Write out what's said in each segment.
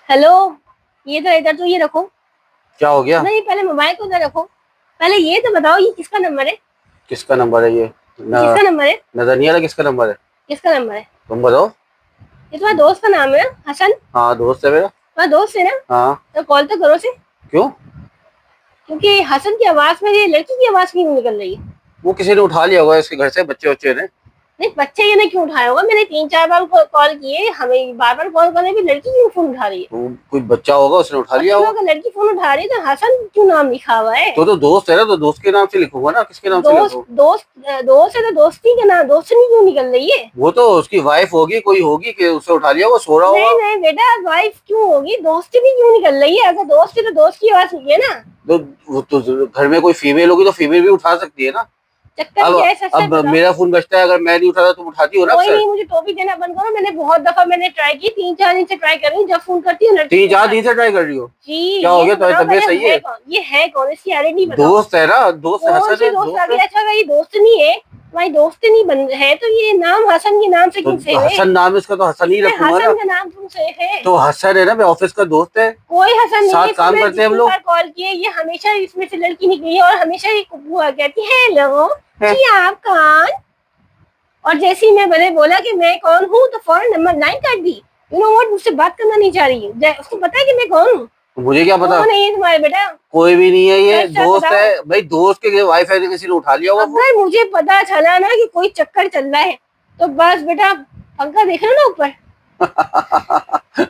Hello. ये तो इधर, तो ये रखो। क्या हो गया? नहीं, पहले मोबाइल को इधर रखो। पहले ये तो बताओ, ये किसका नंबर है? किसका नंबर है ये? किसका नंबर है? नजर नहीं आ रहा किसका नंबर है? किसका नंबर है? तुम बताओ। ये तुम्हारे दोस्त का नाम है ना, हसन? हाँ, दोस्त है मेरा। तुम्हारा दोस्त है ना? हाँ। तो कॉल तो करो से। क्यों? क्योंकि हसन की आवाज में ये लड़की की आवाज क्यों निकल रही है? वो किसी ने उठा लिया होगा इसके घर से, बच्चे बच्चे ने। नहीं, बच्चे ये ने क्यों उठाया होगा? मैंने 3-4 बार कॉल किए, हमें बार बार कॉल करने भी लड़की क्यों फोन उठा रही है? तो कोई बच्चा होगा, उसने उठा और लिया चलो, होगा। अगर लड़की फोन उठा रही है तो हसन क्यों नाम लिखा हुआ है? तो दोस्त है ना, तो दोस्त के नाम से लिखूंगा ना, किसके नाम से दोस्त लिखूं? दोस्त दोस्त है तो दोस्ती का नाम, दोस्तनी क्यों निकल रही है? वो तो उसकी वाइफ होगी, कोई होगी कि उसने उठा लिया, वो सो रहा नहीं होगा। नहीं बेटा, वाइफ क्यों होगी? दोस्ती भी क्यों निकल रही है? अगर दोस्त है तो दोस्त की आवाज निकले ना। तो वो तो घर में कोई फीमेल होगी तो फीमेल भी उठा सकती है ना। चक्कर क्या है? सच सच अब बताओ। मेरा फोन बजता है, अगर मैं नहीं उठाता तुम उठाती हो ना कोई अक्सर। नहीं, मुझे टोपी देना बंद करो। मैंने बहुत दफा ट्राई की, 3-4 दिन से ट्राई कर रही हूँ। जब फोन करती हूँ लड़की 3-4 दिन से ट्राई कर रही हो? जी। क्या हो ये गया? तो तो बताओ तबीयत पहले, सही है? ये है कौन? इसकी आइडेंटिटी बताओ। दोस्त है ना, दोस्त है, कौन हसन सी है, दोस्त आ दोस्त गई? है। अच्छा, अगर ये दोस्त नहीं है, तुम्हारी दोस्त नहीं बन है, तो ये नाम हसन के नाम से क्यों तो सेव है? हसन नाम है इसका, तो हसन ही इसमें रखूंगा ना। हसन का नाम क्यों सेव है? तो हसन है ना, मैं ऑफिस का दोस्त है। कोई हसन नहीं है। साथ इसको काम मैंने करते हैं हम जितनी लोग। बार कॉल किए, ये हमेशा इसमें से लड़की निकली है और हमेशा ये हुआ कहती है, हेलो हैं? जी, आप कौन? और जैसे ही मैं मैंने बोला कि मैं कौन हूँ, तो फौरन नंबर 9 काट दी। यू नो व्हाट, मुझसे बात करना नहीं चाह रही है। उसको पता है कि मैं कौन हूँ? तो मुझे क्या पता? कौन है ये तुम्हारे बेटा? कोई भी नहीं है, ये सच सच दोस्त बताओ। है भाई। दोस्त के वाइफ है, किसी ने उठा लिया होगा फोन। अगर मुझे पता चला ना कि कोई चक्कर चल रहा है, तो बस बेटा, पंखा देख रहे हो ना ऊपर?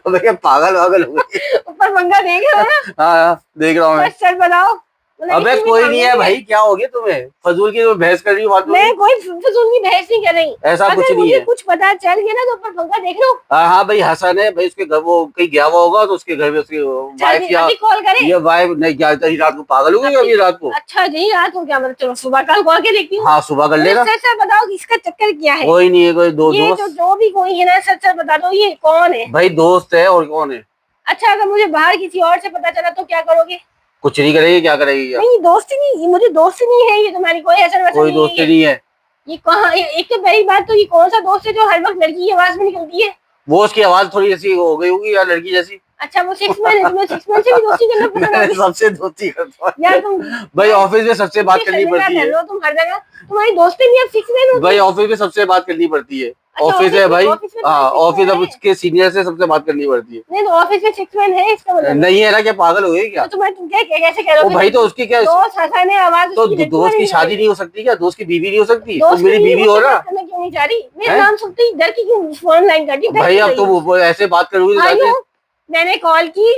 भैया पागल वागल हो गई। ऊपर पंखा देख रहे हो ना? हाँ हाँ, देख रहा हूँ मैं। सच सच बताओ। मतलब अबे इतनी भी कोई नहीं पागल है भाई, क्या हो गया तुम्हें? फजूल की बहस कर रही हो फालतू की। मैं कोई फिजूल की बहस नहीं कर रही। ऐसा कुछ अगर नहीं मुझे है। कुछ पता चल गया ना, तो ऊपर पंखा देख लो। हाँ हाँ भाई, हसन है भाई, उसके घर वो कहीं गया हुआ होगा, तो उसके घर में उसकी वाइफ या अभी कॉल करे। ये वाइफ नहीं गया, इतनी रात को पागल हो गई अभी अभी रात को। अच्छा जी, रात को क्या? मतलब चलो सुबह कल कॉल के देखती हूँ। हाँ, सुबह कर मुझे लेना। सच सच बताओ कि इसका चक्कर क्या है? कोई नहीं है, कोई ये दोस्त। जो भी कोई है ना, सच सच बता दो, ये कौन है? भाई दोस्त है, और कौन है? अच्छा, अगर मुझे बाहर किसी और से पता चला तो क्या करोगे? कुछ नहीं करेगी, क्या करेगी क्या? नहीं, दोस्ती नहीं, ये मुझे दोस्ती नहीं है, ये तुम्हारी कोई असर वसर कोई नहीं है दोस्ती ये। नहीं है। ये कहाँ? एक तो पहली बात तो, ये कौन सा दोस्त है जो हर वक्त लड़की की आवाज में निकलती है? वो उसकी आवाज थोड़ी ऐसी हो गई होगी यार, लड़की जैसी। अच्छा, वो 6 मैन है, तुम्हें 6 मैन से भी दोस्ती करना पसंद आ मैं गई? सबसे दोस्ती करता यार हूँ तुम भाई, ऑफिस में सबसे बात करनी शर्मिंदा पड़ती कर है। लो तुम हर जगह। तुम्हारी दोस्ती भी अब 6 मैन होती भाई है? ऑफिस में सबसे बात करनी पड़ती है। अच्छा, ऑफिस है भाई। ऑफिस में हाँ, तुम्हारे 6 ऑफिस, मैन अब है? उसके सीनियर से सबसे बात करनी पड़ती है। नहीं, तो ऑफिस में 6 मैन है, इसका मतलब नहीं है ना, क्या पागल हो गई क्या? तो तुम क्या कैसे वो करोगे? भाई, तो उसकी क्या? दोस्त हसन है, आवाज तो उसकी लड़की दोस्त वाली की निकल शादी रही नहीं हो सकती क्या? दोस्त की बीवी नहीं हो सकती? है। तुम दोस्त मेरी की बीवी हो मुझसे ना। बात करना क्यों नहीं चाह रही? मेरा है नाम सुनते ही डर की क्यों फोन लाइन काटी? डर भाई, क्यों अब रही तुम है? वो ऐसे बात करोगी तो आई नो। जाते। मैंने कॉल की,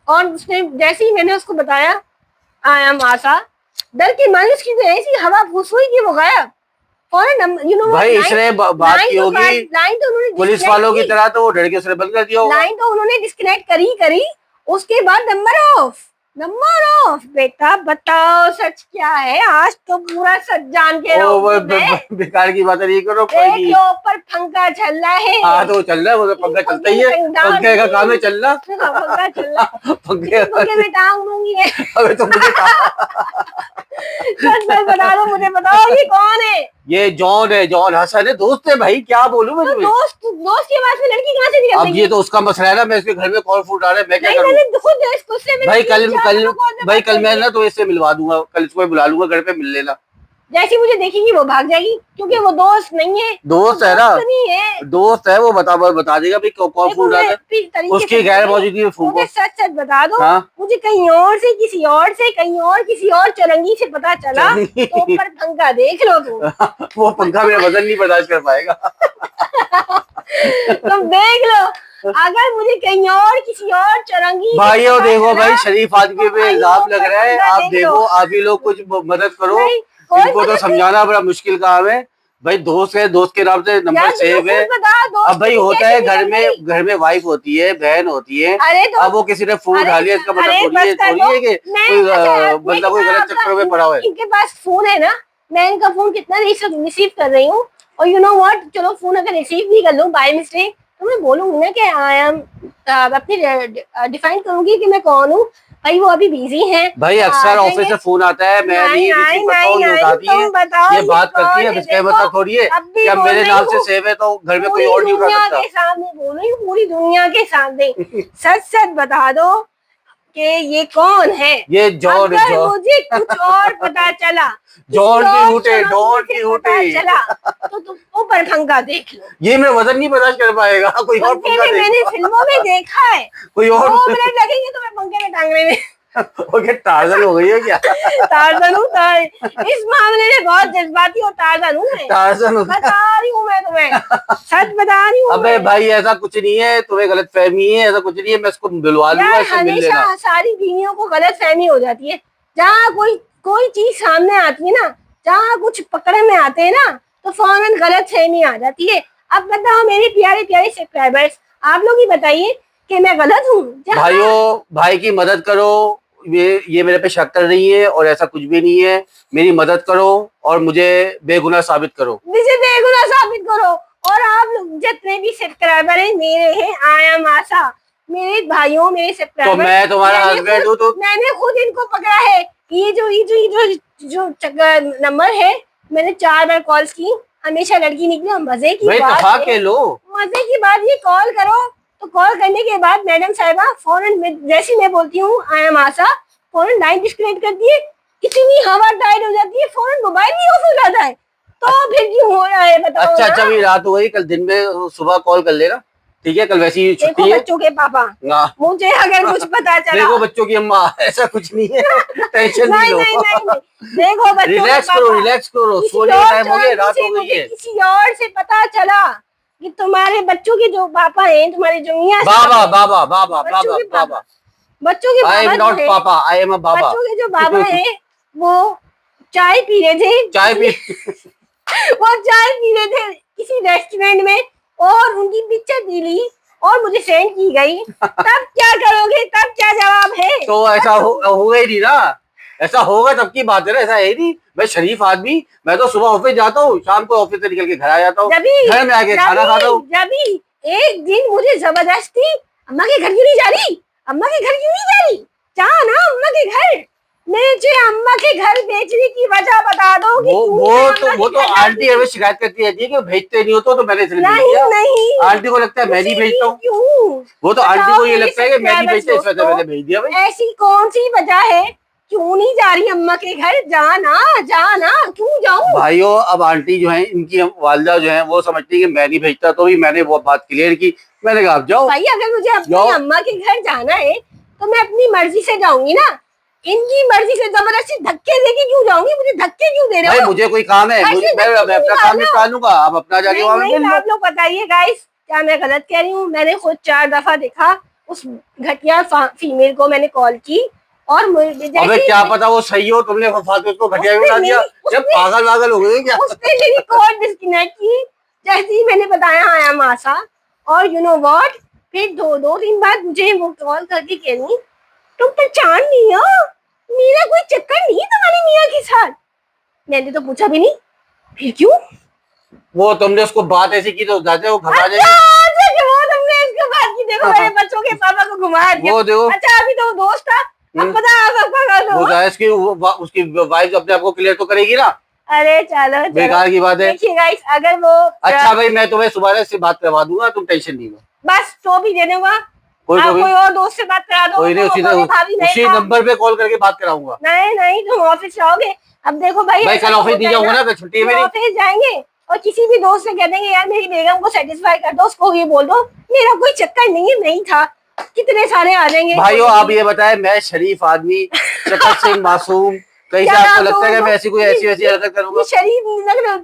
और उसने जैसे ही मैंने उसको बताया आई एम आशा, डर के मारे उसकी तो ऐसी हवा फूस हुई कि वो गायब। फौरन नंबर, यू नो व्हाट, भाई इसने बात की होगी लाइन तो उन्होंने पुलिस डिस्कनेक्ट वालों की की। तरह, तो वो डर के उसने बंद कर दिया होगा। लाइन तो उन्होंने डिस्कनेक्ट करी। उसके बाद नंबर ऑफ। Number of. बेटा बताओ सच क्या है? आज तो पूरा सच जान के ओ वो रहूंगी मैं। बेकार की बात नहीं करो, कोई देख नहीं। लो, ऊपर पंखा चल रहा है। हाँ, तो चल रहा है, वो तो पंखा चलता ही है। पंखे का काम है चलना। पंखा चल रहा है। पंखे इसी पंखे में टांग दूंगी है। अबे तो मुझे सच सच बता दो, मुझे बताओ ये कौन है? ये जॉन है, जॉन हसन है, दोस्त है भाई, क्या बोलूं मैं तो तुम्हें? दोस्त की आवाज में लड़की कहाँ से निकल अब रही ये है? तो उसका मसला है ना, मैं इसके घर में कॉल फूट आ रहा है, मैं क्या नहीं, करूं? मैंने खुद इसको से मैंने भाई कल 3-4 कल दफा कॉल पे भाई बात कल कर मैं ली है। ना तो इससे मिलवा दूंगा, कल इसको बुला लूंगा घर पे, मिल लेना। जैसी मुझे देखेगी वो भाग जाएगी, क्योंकि वो दोस्त नहीं है। दोस्त है ना, दोस्त नहीं है। दोस्त है वो, बता देगा भाई कौन देखो, फूट मैं रहा है। फिर तरीके उसकी से गैर बोली, मौजूदगी में फूको। मुझे सच सच बता दो। हाँ। मुझे कहीं और से, किसी और से, कहीं और किसी और चरंगी से पता चला तो ऊपर पंखा देख लो तुम। वो पंखा मेरा वजन नहीं बर्दाश्त कर पाएगा। तुम देख लो, अगर मुझे कहीं और किसी और चरंगी भाई से पता देखो चला, भाई, शरीफ आदमी तो पे भाई इल्जाम ऊपर लग रहा है। पंखा आप देख लो। देखो, आप ही लोग कुछ मदद करो। नहीं, कोई इनको तो मदद नहीं। समझाना बड़ा मुश्किल काम है। भाई दोस्त है, दोस्त के नाम से नंबर यार तुम सेव है। खुद बताओ, दोस्त अब भाई की होता कैसे है, निकल गई? घर में वाइफ होती है, बहन होती है। अरे तो अब वो किसी ने फोन उठा लिया, इसका मतलब अरे थोड़ी बस है, कर दो। कि मैं कोई अच्छा बंदा कोई गलत चक्कर में पड़ा हुआ है। इनके पास फोन है ना, मैं इनका फोन कितना रिसीव कर रही हूँ। और यू नो व्हाट, चलो फोन अगर रिसीव भी कर लूँ बाय मिस्टेक, तो मैं बोलूंगी ना कि आई एम, अपनी डिफाइन करूंगी कि मैं कौन हूँ। भाई वो अभी बिजी हैं। भाई अक्सर ऑफिस से फोन आता है, मैं नहीं रिसीव करता हूँ, ये उठाती है, तुम बताओ ये बात करती है, अब इसका मतलब थोड़ी है अब भी कि अब बोल मेरे रही नाम से हूँ, सेव है तो घर में कोई पूरी और नहीं उठा दुनिया सकता। के सामने बोल रही हूँ, पूरी दुनिया के सामने सच सच बता दो कि ये कौन है। ये जॉन अगर जॉन मुझे कुछ और पता चला, जॉन की किसी और हूटे, डॉन चुनौती की से पता हूटे। चला तो तुम ऊपर पंखा देख लो। ये मैं वजन नहीं बर्दाश्त कर पाएगा, कोई और पंखे पंखा में मैंने देखो। फिल्मों में देखा है, कोई 2 और मिनट लगेंगे तुम्हें पंखे में टांगने में। ओके, टार्जन हो गई है क्या? टार्जन हूँ इस मामले में बहुत जज्बाती और टार्जन हूँ मैं। टार्जन हो बता गया। रही हूँ मैं तुम्हें, सच बता रही हूँ अबे मैं। भाई ऐसा कुछ नहीं है, तुम्हें गलत फहमी है, ऐसा कुछ नहीं है, मैं इसको बुलवा लूंगा, यार इससे मिल हमेशा लेना। सारी बीवियों को गलत फहमी हो जाती है। जहाँ कोई कोई चीज सामने आती है ना, जहाँ कुछ पकड़े में आते हैं ना, तो फौरन गलत फहमी आ जाती है। अब बताओ मेरे प्यारे प्यारे सब्सक्राइबर्स, आप लोग ही बताइए कि मैं गलत हूँ? भाइयों, भाई की मदद करो, ये मेरे पे शक कर रही है और ऐसा कुछ भी नहीं है, मेरी मदद करो और मुझे बेगुनाह साबित करो। मुझे बेगुनाह साबित करो। और आप लोग जितने भी सब्सक्राइबर हैं मेरे हैं, आई एम आशा, मेरे भाइयों, मेरे तो सब्सक्राइबर, मैं तुम्हारा हस्बैंड हूँ तो मैंने खुद इनको पकड़ा है। ये जो नंबर है, मैंने 4 बार कॉल्स की, हमेशा लड़की निकली। और मजे की भाई बात इत्तेफाक के है, लो। मजे की बात, ये कॉल करो तो कॉल करने के बाद मैडम साहिबा फौरन जैसे मैं बोलती हूँ आई एम आशा, फौरन लाइन डिस्कनेक्ट करती है। इतनी हवा टाइट हो जाती है, फौरन मोबाइल भी ऑफ हो जाता है। तो फिर क्यों हो रहा है बताओ अच्छा ना? अच्छा, अभी रात हो गई, कल दिन में सुबह कॉल कर लेना, ठीक है? कल वैसी ही देखो छुट्टी है। बच्चों के पापा, ना मुझे अगर कुछ पता चला, देखो बच्चों की अम्मा, ऐसा कुछ नहीं है, टेंशन नहीं नहीं लो। नहीं नहीं नहीं, देखो बच्चों के रिलैक्स करो, पापा, रिलैक्स करो, किसी सोने का और टाइम हो गया, रात चुनौती हो से, गई मुझे है। किसी और से पता चला कि तुम्हारे बच्चों के जो पापा हैं, तुम्हारे जो मियाँ साहब बाबा हैं, बाबा बाबा बच्चों बाबा के बाबा, पापा, बच्चों के आई एम बाबा जो नॉट है, पापा, आई एम अ बाबा। बच्चों के जो बाबा हैं, वो चाय पी रहे थे चाय पी वो चाय पी रहे थे किसी रेस्टोरेंट में, और उनकी पिक्चर दी ली और मुझे सेंड की गई। तब क्या करोगे? तब क्या जवाब है? तो ऐसा होगा ही नहीं ना, ऐसा होगा तब की बात है ना, ऐसा है ही नहीं। मैं शरीफ आदमी, मैं तो सुबह ऑफिस जाता हूँ, शाम को ऑफिस से निकल के घर आ जाता हूँ, घर में आके खाना खाता हूँ। जब एक दिन मुझे जबरदस्ती, अम्मा के घर क्यों नहीं जा रही, अम्मा के घर क्यों नहीं जा रही, जा ना अम्मा के घर। मुझे अम्मा के घर भेजने की वजह बता दो कि वो तो आंटी हमें शिकायत करती रहती है कि भेजते नहीं हो तो मैंने इसलिए भेज नहीं दिया। नहीं, आंटी को लगता है मैं नहीं भेजता हूँ, क्यों? वो तो आंटी बताओ को ये मेरे लगता है कि मैं नहीं भेजता, इस वजह से दोस्तों, मैंने भेज दिया। भाई ऐसी कौन सी वजह है, क्यों नहीं जा रही अम्मा के घर? जाना जाना, क्यों जाऊं? भाइयों, अब आंटी जो है, इनकी वालिदा जो है, वो समझती है कि मैं नहीं भेजता, तो भी मैंने वो बात क्लियर की, मैंने कहा आप जाओ। भाई अगर मुझे अपनी जाओ। अम्मा के घर जाना है तो मैं अपनी मर्जी से जाऊंगी ना, इनकी मर्जी से जबरदस्ती धक्के देके क्यों जाऊंगी? मुझे धक्के क्यों दे रहे भाई हो? मुझे कोई काम है, ऐसे मैं धक्के क्यों अपना निकाल काम रहे निपटा हो? लूंगा, आप अपना जाके वहां नहीं मिल नहीं, लो। आप लोग बताइए गाइस, क्या मैं गलत कह रही हूँ? मैंने खुद 4 दफा देखा उस घटिया फीमेल को, मैंने कॉल की और अबे क्या पता वो सही हो, तुमने फालतू उसको घटिया बना दिया, जब पागल वागल हो गए क्या? उसने मेरी कॉल डिस्कनेक्ट की जैसे ही मैंने बताया आया मासा। और यू नो व्हाट, फिर 2 दिन बाद मुझे वो कॉल करके कह रही, तुम पहचान नहीं हो, मेरा कोई चक्कर नहीं है तुम्हारी मियाँ के साथ। मैंने तो पूछा भी नहीं, फिर क्यों? वो तुमने उसको बात ऐसी की तो जाते वो घबरा अच्छा जाएगी। अच्छा, वो तुमने इसको बात की, देखो मेरे बच्चों के पापा को घुमा दिया। वो देखो, अच्छा अभी तो वो दोस्त था, अब पता वो जायज उसकी वाइफ अपने आप को क्लियर तो करेगी ना। अरे चलो बेकार की बात है। देखिए गाइस, अगर वो अच्छा भाई, मैं तुम्हें सुबह से बात करवा दूंगा, तुम टेंशन नहीं लो। बस तो भी दे दूंगा, कोई कोई और दोस्त से बात करा दो, कोई नहीं, उसी नंबर पे कॉल करके बात कराऊंगा। नहीं नहीं, तुम ऑफिस जाओगे। अब देखो भाई कल ऑफिस नहीं जाऊंगा ना, कल छुट्टी है मेरी। ऑफिस जाएंगे और किसी भी दोस्त से कह देंगे यार मेरी बेगम को सेटिस्फाई कर दो, उसको ये बोल दो मेरा कोई चक्कर नहीं है, नहीं था, कितने सारे आ जाएंगे। भाइयों आप ये बताएं, मैं शरीफ आदमी, चकर सिंह मासूम, कहीं से आपको लगता है कि मैं ऐसी कोई ऐसी वैसी हरकत करूंगा? शरीफ नहीं लग रहा।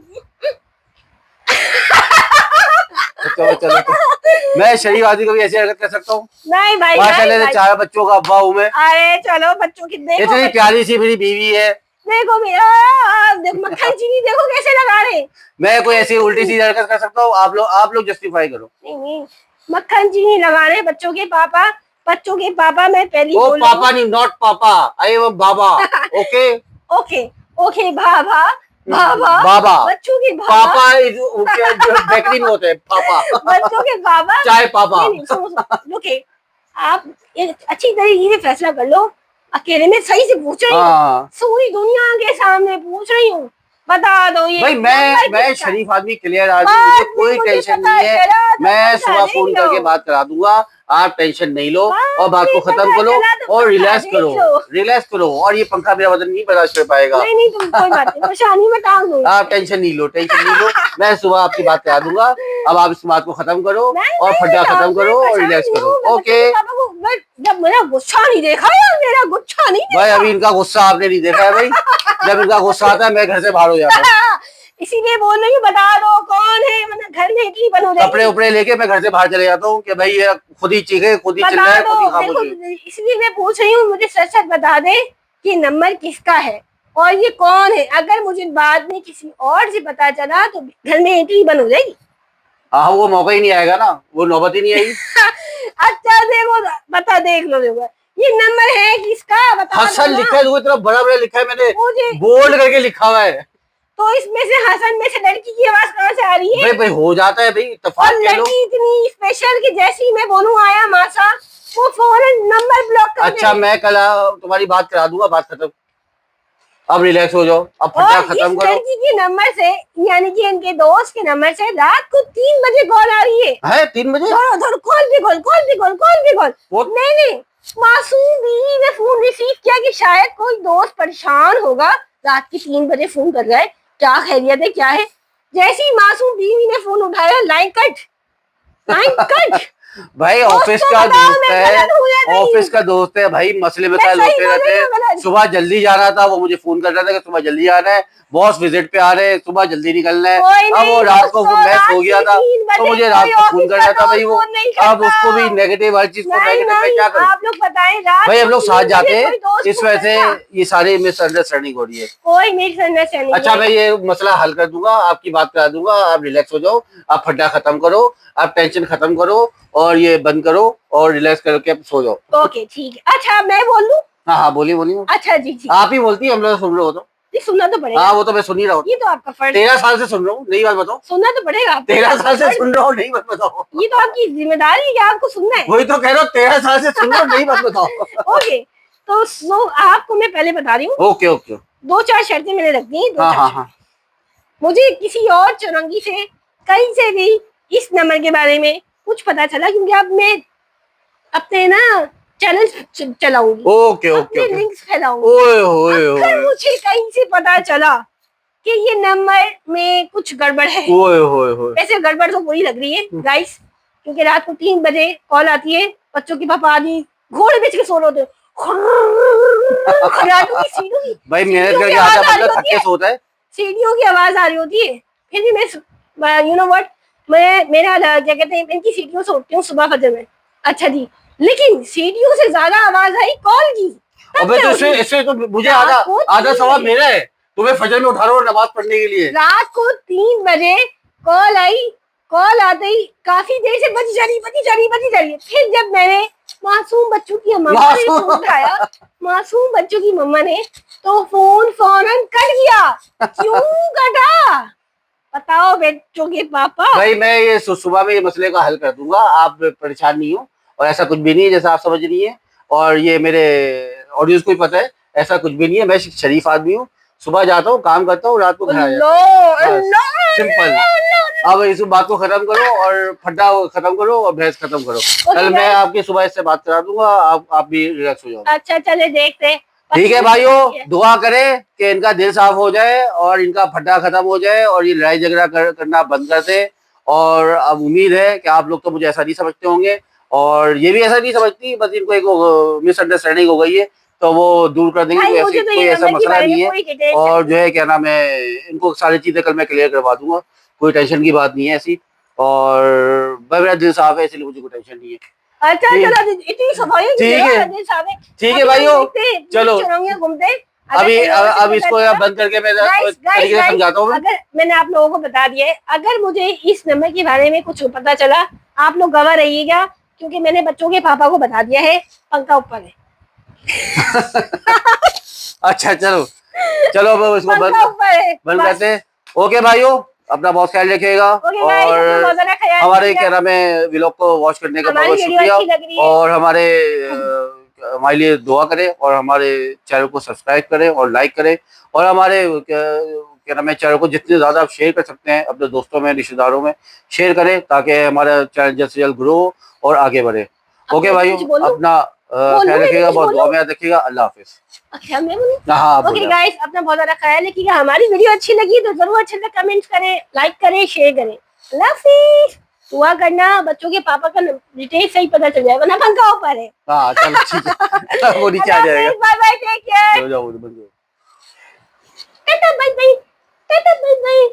चलो चलो तो। मैं शरीफ आदमी कभी ऐसी हरकत कर सकता हूँ? नहीं भाई, माशाल्लाह से 4 बच्चों का अब्बा हूँ मैं। अरे चलो बच्चों की देखो, इतनी प्यारी सी मेरी बीवी है, देखो मेरा मक्खन चीनी देखो कैसे लगा रहे। मैं कोई ऐसी उल्टी सीधी हरकत कर सकता हूँ? आप लोग जस्टिफाई करो। नहीं, मक्खन चीनी लगा रहे बच्चों के पापा, बच्चों के पापा। मैं पहली ओ पापा नहीं, नॉट पापा, आई एम बाबा। ओके ओके ओके, भाभा बाबा, बच्चों के पापा जो बेकरी में होते हैं, पापा बच्चों के बाबा, चाय पापा। सुनो ओके, आप एक अच्छी तरीके से फैसला कर लो अकेले में सही से पूछ रही हूँ, हाँ पूरी दुनिया के सामने पूछ रही हूँ, बता दो ये भाई, मैं शरीफ आदमी, क्लियर आदमी, मुझे कोई टेंशन नहीं है। मैं सुबह फोन करके बात करा दूंगा, आप टेंशन नहीं लो और बात को खत्म करो और रिलैक्स करो। और ये पंखा मेरा बदन नहीं बर्दाश्त कर पाएगा। नहीं तुम कोई बात नहीं, परेशानी में टांग दो। आप टेंशन नहीं लो। मैं सुबह आपकी बात करा दूंगा। अब आप इस बात को खत्म करो और फड्डा खत्म करो और रिलैक्स करो। ओके, जब मेरा गुस्सा नहीं देखा यार, मेरा गुस्सा नहीं भाई अभी इनका गुस्सा आपने नहीं देखा है भाई। जब इनका गुस्सा आता है मैं घर से बाहर हो जाता हूँ। इसीलिए बोल रही हूँ, बता दो कौन है, मतलब घर में इडली बन हो जाएगी। कपड़े उपड़े लेके मैं घर से बाहर चले जाता हूँ कि भाई ये खुद ही चीखे, खुद ही चिल्लाए, खुद ही खामोश। इसलिए मैं पूछ रही हूँ, मुझे सच सच बता दे कि नंबर किसका है और ये कौन है। अगर मुझे बाद में किसी और से पता चला तो घर में इडली बन हो जाएगी। हाँ, वो मौका ही नहीं आएगा ना, वो नौबत ही नहीं आएगी। अच्छा देखो, बता, देख लो ये नंबर है किसका, बता। हसन लिखा है, इतना बड़ा बड़ा लिखा है, मैंने बोल्ड करके लिखा हुआ है। तो इसमें से हसन में से लड़की की आवाज कहाँ से आ रही है? भाई हो जाता है भाई, इत्तेफाक। और लड़की इतनी स्पेशल कि जैसे ही मैं बोलूँ आया मासा, वो फौरन नंबर ब्लॉक कर दे। अच्छा, मैं कल तुम्हारी बात करा दूंगा, बात खत्म। अब रिलैक्स हो जाओ, अब फटा खत्म करो। लड़की के नंबर से, यानी कि इनके दोस्त के नंबर से रात को 3 बजे कॉल आ रही है। 3 बजे? कॉल भी कॉल। नहीं, मासूम बीवी ने फोन रिसीव किया कि शायद कोई दोस्त परेशान होगा, रात के 3 बजे फोन कर रहा है, क्या खैरियत है, क्या है। जैसे ही मासूम बीवी ने फोन उठाया, लाइन कट। भाई ऑफिस का दोस्त है भाई, मसले मसाइल होते रहते हैं। सुबह जल्दी जाना था, वो मुझे फोन कर रहा था कि सुबह जल्दी आना है, बॉस विजिट पे आ रहे हैं, सुबह जल्दी निकलना है। अब वो रात को मैं सो गया था तो मुझे रात को फोन करना था भाई वो। अब उसको भी नेगेटिव, हर चीज को नेगेटिव में क्या करूं। आप लोग बताएं, भाई हम लोग साथ जाते हैं, इस वजह से ये सारी मिसअंडरस्टैंडिंग हो रही है। कोई मिसअंडरस्टैंडिंग। अच्छा, मैं ये मसला हल कर दूंगा, आपकी बात करा दूंगा, आप रिलैक्स हो जाओ, आप फड्डा खत्म करो, आप टेंशन खत्म करो और ये बंद करो और रिलैक्स करके आप सो जाओ। ओके ठीक है। अच्छा मैं बोल दूं? हाँ बोलिए। अच्छा जी, आप ही बोलती है, हम लोग सुन रहे हो तो। सुनना तो पड़ेगा। हाँ, वो तो मैं सुन ही रहा हूँ। ये तो आपका फर्ज। 13 साल से सुन रहा हूँ, नई बात बताओ। सुनना तो पड़ेगा। 13 साल से सुन रहा हूँ, नई बात बताओ। ये तो आपकी जिम्मेदारी है कि आपको सुनना है। वही तो कह रहा हूँ, 13 साल से सुन रहा हूँ, नई बात बताओ। ओके, तो आपको मैं पहले बता रही हूँ। ओके 2-4 शर्तें मैंने रख दी। हाँ। मुझे किसी और चुरंगी से, कहीं से भी इस नंबर के बारे में कुछ पता चला, क्योंकि अब मैं अपने ना चैनल चलाऊंगी। ओके लिंक्स फैलाऊंगी। अगर मुझे कहीं से पता चला कि ये नंबर में कुछ गड़बड़ है, वैसे गड़बड़ तो पूरी लग रही है गाइस, क्योंकि रात को 3 बजे कॉल आती है, बच्चों के पापा आदि घोड़े बेच के सो रहे होते भाई, मेहनत करके आधा बंदा थक के सोता है, सीढ़ियों की आवाज आ रही होती है, फिर भी मैं यू नो व्हाट, मेरा क्या कहते हैं, इनकी सीढ़ियों से उठती हूँ सुबह फजर में। अच्छा जी, लेकिन सीढ़ियों से ज्यादा आवाज आई कॉल की। अबे तो इससे तो मुझे आधा सवाब मेरा है, तुम्हें फजर में उठा रहा हूँ नमाज पढ़ने के लिए। रात को 3 बजे कॉल आई, कॉल आते ही काफी देर से बजी जा रही है। फिर जब मैंने मासूम बच्चों की मम्मा ने फोन उठाया, मासूम बच्चों की मम्मा ने, तो फोन फौरन कट गया। क्यों कटा बताओ बच्चों के पापा? भाई मैं ये सुबह में ये मसले का हल कर दूंगा, आप परेशान नहीं हो, और ऐसा कुछ भी नहीं है जैसा आप समझ रही है, और ये मेरे ऑडियंस को भी पता है, ऐसा कुछ भी नहीं है। मैं शरीफ आदमी हूँ, सुबह जाता हूँ, काम करता हूँ, रात को घर आ जाता हूँ, सिंपल। अब इस बात को खत्म करो और फड्डा खत्म करो और बहस खत्म करो। कल मैं आपकी सुबह इससे बात करा दूंगा, आप भी रिलैक्स हो जाओ। अच्छा चले देखते। ठीक है भाइयों, दुआ करें कि इनका दिल साफ हो जाए और इनका फड्डा खत्म हो जाए और ये लड़ाई झगड़ा करना बंद कर दे। और अब उम्मीद है कि आप लोग तो मुझे ऐसा नहीं समझते होंगे और ये भी ऐसा नहीं समझती, बस इनको एक मिसअंडरस्टैंडिंग हो गई है तो वो दूर कर देंगे। कोई ऐसा मसला नहीं है, और जो है क्या नाम है, इनको सारी चीजें कल मैं क्लियर करवा दूंगा, कोई टेंशन की बात नहीं है ऐसी। और मेरा दिल साफ है, इसलिए मुझे कोई टेंशन नहीं है। अच्छा चलो, इतनी सफाई ठीक है भाइयों, चलो घूमते। अब इसको बंद करके मैं तरीके से समझाता हूँ। अगर मैंने आप लोगों को बता दिया है, अगर मुझे इस नंबर के बारे में कुछ पता चला, आप लोग गवाह रहिएगा, क्योंकि मैंने बच्चों के पापा को बता दिया है, पंखा ऊपर है। अच्छा चलो अब इसको बंद करते हैं। ओके भाइयों, अपना बहुत ख्याल रखिएगा और हमारे क्या नाम है व्लॉग को वॉच करने का बहुत शुक्रिया। और हमारे हमारे लिए दुआ करें और हमारे चैनल को सब्सक्राइब करें और लाइक करें, और हमारे क्या नाम है चैनल को जितने ज़्यादा आप शेयर कर सकते हैं अपने दोस्तों में, रिश्तेदारों में शेयर करें, ताकि हमारा चैनल जल्द से जल्द ग्रो और आगे बढ़े। ओके अपने भाई, कुछ बोलो, अपना बोलो, ख्याल मैं भी रखिएगा, कुछ बहुत दुआ बोलूं। में याद रखिएगा। अल्लाह हाफिज। अच्छा मैं बोलूं? हाँ, आप ओके बोलिए। गाइस, अपना बहुत ज्यादा ख्याल रखिएगा। हमारी वीडियो अच्छी लगी तो जरूर अच्छे से कमेंट करें, लाइक करें, शेयर करें। अल्लाह हाफिज। दुआ करना बच्चों के पापा का डिटेल सही पता चल जाए, वरना पंखा ऊपर है। हाँ चलो ठीक है। वो नीचे आ अल्लाह जाएगा। हाफिज, बाय बाय, टेक केयर, जाओ जाओ, बंद करो। Tata bye bye, tata bye bye.